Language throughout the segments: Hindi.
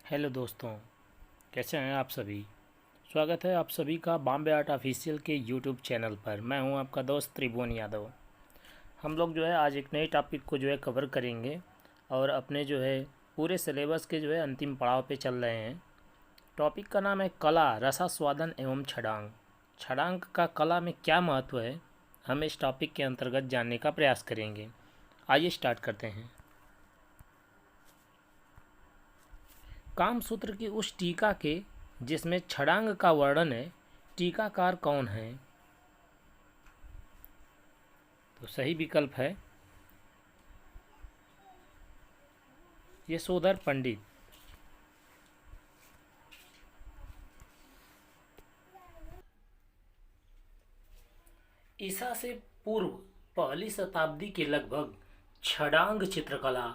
हेलो दोस्तों, कैसे हैं आप सभी। स्वागत है आप सभी का बॉम्बे आर्ट ऑफिशियल के यूट्यूब चैनल पर। मैं हूं आपका दोस्त त्रिभुवन यादव। हम लोग जो है आज एक नए टॉपिक को जो है कवर करेंगे और अपने जो है पूरे सिलेबस के जो है अंतिम पड़ाव पे चल रहे हैं। टॉपिक का नाम है कला, रसास्वादन एवं छड़ांग। छड़ांग का कला में क्या महत्व है, हम इस टॉपिक के अंतर्गत जानने का प्रयास करेंगे। आइए स्टार्ट करते हैं। कामसूत्र की उस टीका के जिसमें छड़ांग का वर्णन है, टीकाकार कौन है। तो सही विकल्प है यशोधर पंडित। ईसा से पूर्व पहली शताब्दी के लगभग छड़ांग चित्रकला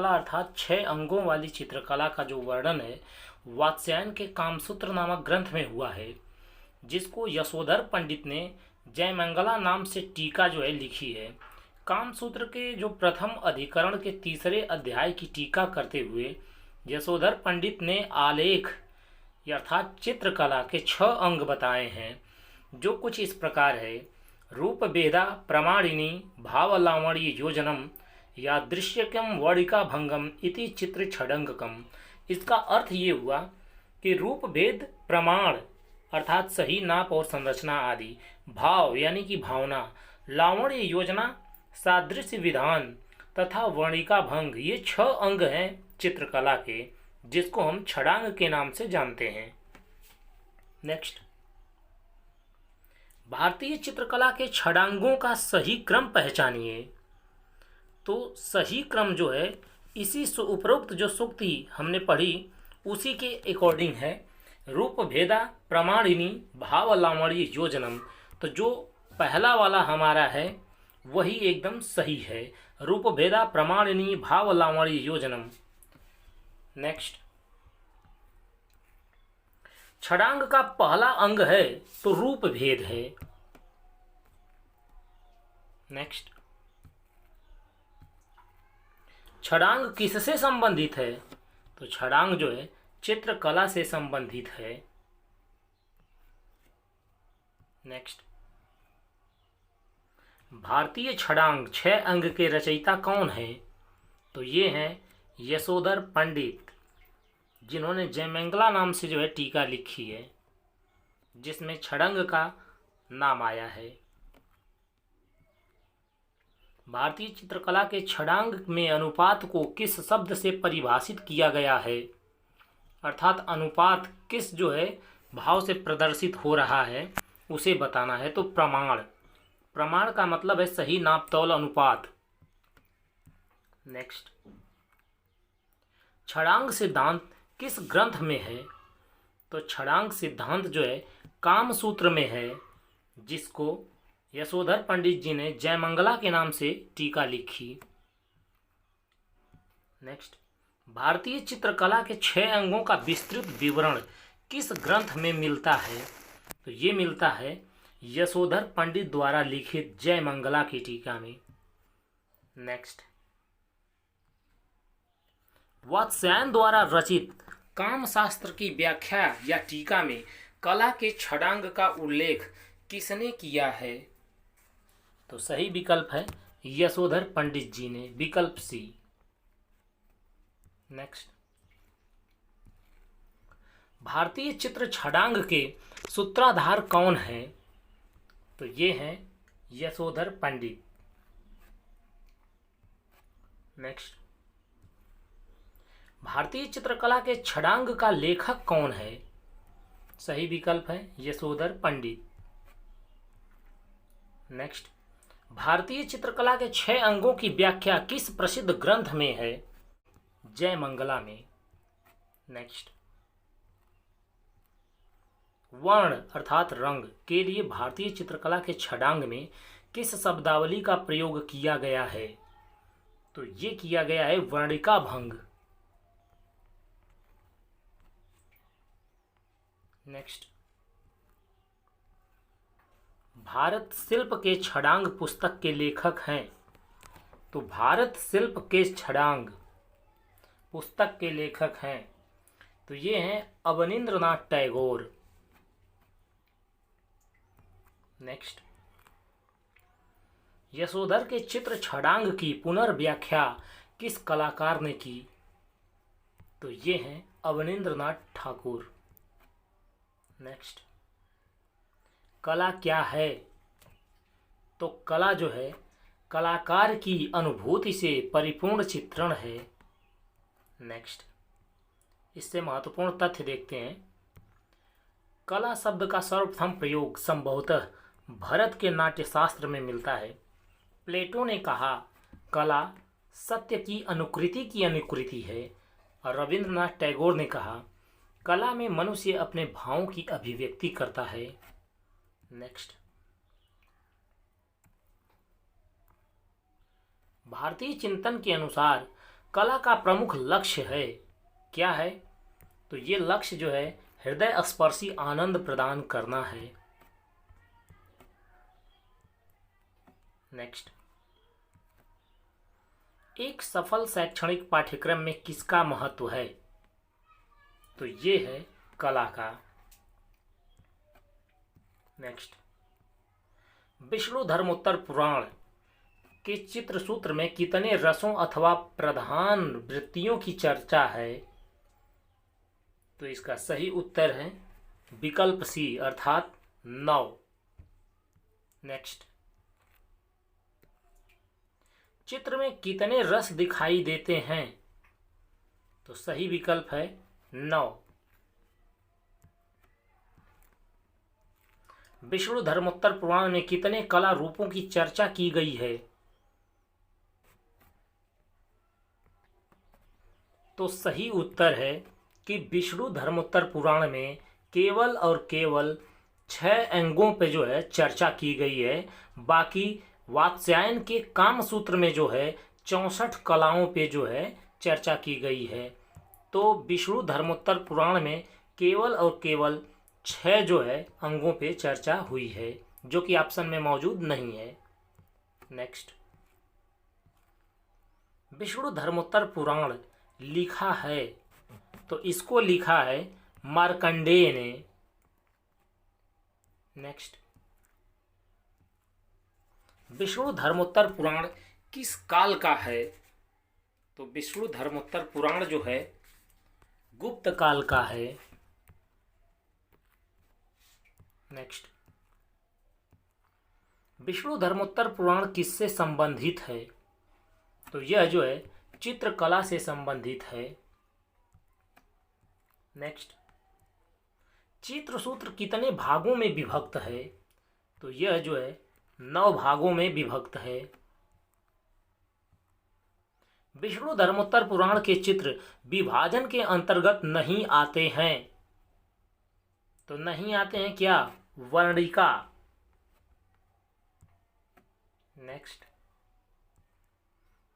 अर्थात 6 अंगों वाली चित्रकला का जो वर्णन है वात्स्यायन के कामसूत्र नामक ग्रंथ में हुआ है, जिसको यशोधर पंडित ने जयमंगला नाम से टीका जो है लिखी है। कामसूत्र के जो प्रथम अधिकरण के तीसरे अध्याय की टीका करते हुए यशोधर पंडित ने आलेख अर्थात चित्रकला के 6 अंग बताए हैं, जो कुछ इस प्रकार है। रूप भेदा प्रमाणिनी भावलावण्य योजनम या दृश्यकम वर्णिका भंगम इति चित्र छड़ंगकम। इसका अर्थ ये हुआ कि रूप भेद प्रमाण अर्थात सही नाप और संरचना आदि, भाव यानी कि भावना, लावण्य योजना, सादृश्य विधान तथा वर्णिका भंग, ये 6 अंग हैं चित्रकला के, जिसको हम छड़ांग के नाम से जानते हैं। नेक्स्ट, भारतीय चित्रकला के छड़ांगों का सही क्रम पहचानिए। तो सही क्रम जो है इसी उपरोक्त जो सूक्ति हमने पढ़ी उसी के अकॉर्डिंग है। रूप भेदा प्रमाणिनी भाव लावण्य योजनम, तो जो पहला वाला हमारा है वही एकदम सही है, रूप भेदा प्रमाणिनी भाव लावण्य योजनम। नेक्स्ट, छड़ांग का पहला अंग है तो रूप भेद है। नेक्स्ट, छड़ांग किससे संबंधित है। तो छड़ांग जो है चित्रकला से संबंधित है। नेक्स्ट, भारतीय छड़ांग 6 अंग के रचयिता कौन है। तो ये हैं यशोधर पंडित, जिन्होंने जयमंगला नाम से जो है टीका लिखी है, जिसमें छड़ंग का नाम आया है। भारतीय चित्रकला के छड़ांग में अनुपात को किस शब्द से परिभाषित किया गया है, अर्थात अनुपात किस जो है भाव से प्रदर्शित हो रहा है उसे बताना है। तो प्रमाण का मतलब है सही नाप तौल अनुपात। नेक्स्ट, छड़ांग सिद्धांत किस ग्रंथ में है। तो छड़ांग सिद्धांत जो है कामसूत्र में है, जिसको यशोधर पंडित जी ने जयमंगला के नाम से टीका लिखी। नेक्स्ट, भारतीय चित्रकला के 6 अंगों का विस्तृत विवरण किस ग्रंथ में मिलता है। तो ये मिलता है यशोधर पंडित द्वारा लिखित जयमंगला की टीका में। नेक्स्ट, वात्स्यायन द्वारा रचित कामशास्त्र की व्याख्या या टीका में कला के छड़ांग का उल्लेख किसने किया है। तो सही विकल्प है यशोधर पंडित जी ने, विकल्प सी। नेक्स्ट, भारतीय चित्र छड़ांग के सूत्रधार कौन है। तो ये हैं यशोधर पंडित। नेक्स्ट, भारतीय चित्रकला के छड़ांग का लेखक कौन है। सही विकल्प है यशोधर पंडित। नेक्स्ट, भारतीय चित्रकला के 6 अंगों की व्याख्या किस प्रसिद्ध ग्रंथ में है। जयमंगला में। नेक्स्ट, वर्ण अर्थात रंग के लिए भारतीय चित्रकला के छड़ांग में किस शब्दावली का प्रयोग किया गया है। तो ये किया गया है वर्णिका भंग। नेक्स्ट, भारत शिल्प के छड़ांग पुस्तक के लेखक हैं। तो भारत शिल्प के छड़ांग पुस्तक के लेखक हैं? तो ये हैं अवनींद्रनाथ टैगोर। नेक्स्ट, यशोधर के चित्र छड़ांग की पुनर्व्याख्या किस कलाकार ने की? तो ये हैं अवनींद्रनाथ ठाकुर। नेक्स्ट, कला क्या है? तो कला जो है कलाकार की अनुभूति से परिपूर्ण चित्रण है। नेक्स्ट, इससे महत्वपूर्ण तथ्य देखते हैं। कला शब्द का सर्वप्रथम प्रयोग संभवतः भरत के नाट्यशास्त्र में मिलता है। प्लेटो ने कहा कला सत्य की अनुकृति है, और रविंद्रनाथ टैगोर ने कहा कला में मनुष्य अपने भावों की अभिव्यक्ति करता है। नेक्स्ट, भारतीय चिंतन के अनुसार कला का प्रमुख लक्ष्य है, क्या है? तो ये लक्ष्य जो है हृदय स्पर्शी आनंद प्रदान करना है। नेक्स्ट, एक सफल शैक्षणिक पाठ्यक्रम में किसका महत्व है? तो ये है कला का। नेक्स्ट, विष्णु धर्मोत्तर पुराण के चित्र सूत्र में कितने रसों अथवा प्रधान वृत्तियों की चर्चा है? तो इसका सही उत्तर है विकल्प सी अर्थात 9। नेक्स्ट, चित्र में कितने रस दिखाई देते हैं? तो सही विकल्प है 9। विष्णु धर्मोत्तर पुराण में कितने कला रूपों की चर्चा की गई है? तो सही उत्तर है कि विष्णु धर्मोत्तर पुराण में केवल और केवल 6 अंगों पे जो है चर्चा की गई है। बाकी वात्स्यायन के कामसूत्र में जो है 64 कलाओं पे जो है चर्चा की गई है। तो विष्णु धर्मोत्तर पुराण में केवल और केवल 6 जो है अंगों पे चर्चा हुई है, जो कि ऑप्शन में मौजूद नहीं है। नेक्स्ट, विष्णु धर्मोत्तर पुराण लिखा है, तो इसको लिखा है मार्कंडेय ने। नेक्स्ट, विष्णु धर्मोत्तर पुराण किस काल का है? तो विष्णु धर्मोत्तर पुराण जो है गुप्त काल का है। नेक्स्ट, विष्णु धर्मोत्तर पुराण किससे संबंधित है? तो यह जो है चित्रकला से संबंधित है। नेक्स्ट, चित्रसूत्र कितने भागों में विभक्त है? तो यह जो है 9 भागों में विभक्त है। विष्णु धर्मोत्तर पुराण के चित्र विभाजन के अंतर्गत नहीं आते हैं। तो नहीं आते हैं क्या? वर्णिका। नेक्स्ट,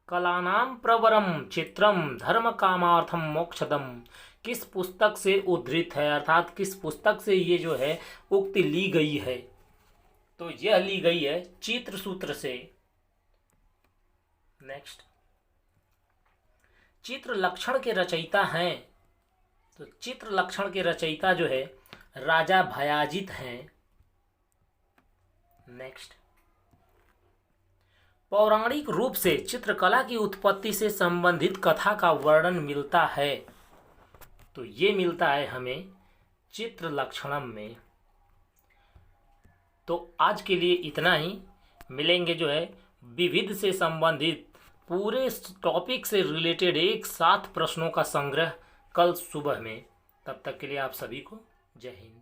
कलानाम प्रवरम चित्रम धर्म कामार्थम मोक्षदम किस पुस्तक से उद्धृत है, अर्थात किस पुस्तक से ये जो है उक्ति ली गई है? तो यह ली गई है चित्र सूत्र से। नेक्स्ट, चित्र लक्षण के रचयिता हैं। तो चित्र लक्षण के रचयिता जो है राजा भयाजित हैं। नेक्स्ट, पौराणिक रूप से चित्रकला की उत्पत्ति से संबंधित कथा का वर्णन मिलता है। तो ये मिलता है हमें चित्र लक्षणम में। तो आज के लिए इतना ही। मिलेंगे जो है विविध से संबंधित पूरे टॉपिक से रिलेटेड एक साथ प्रश्नों का संग्रह कल सुबह में। तब तक के लिए आप सभी को जय हिंद।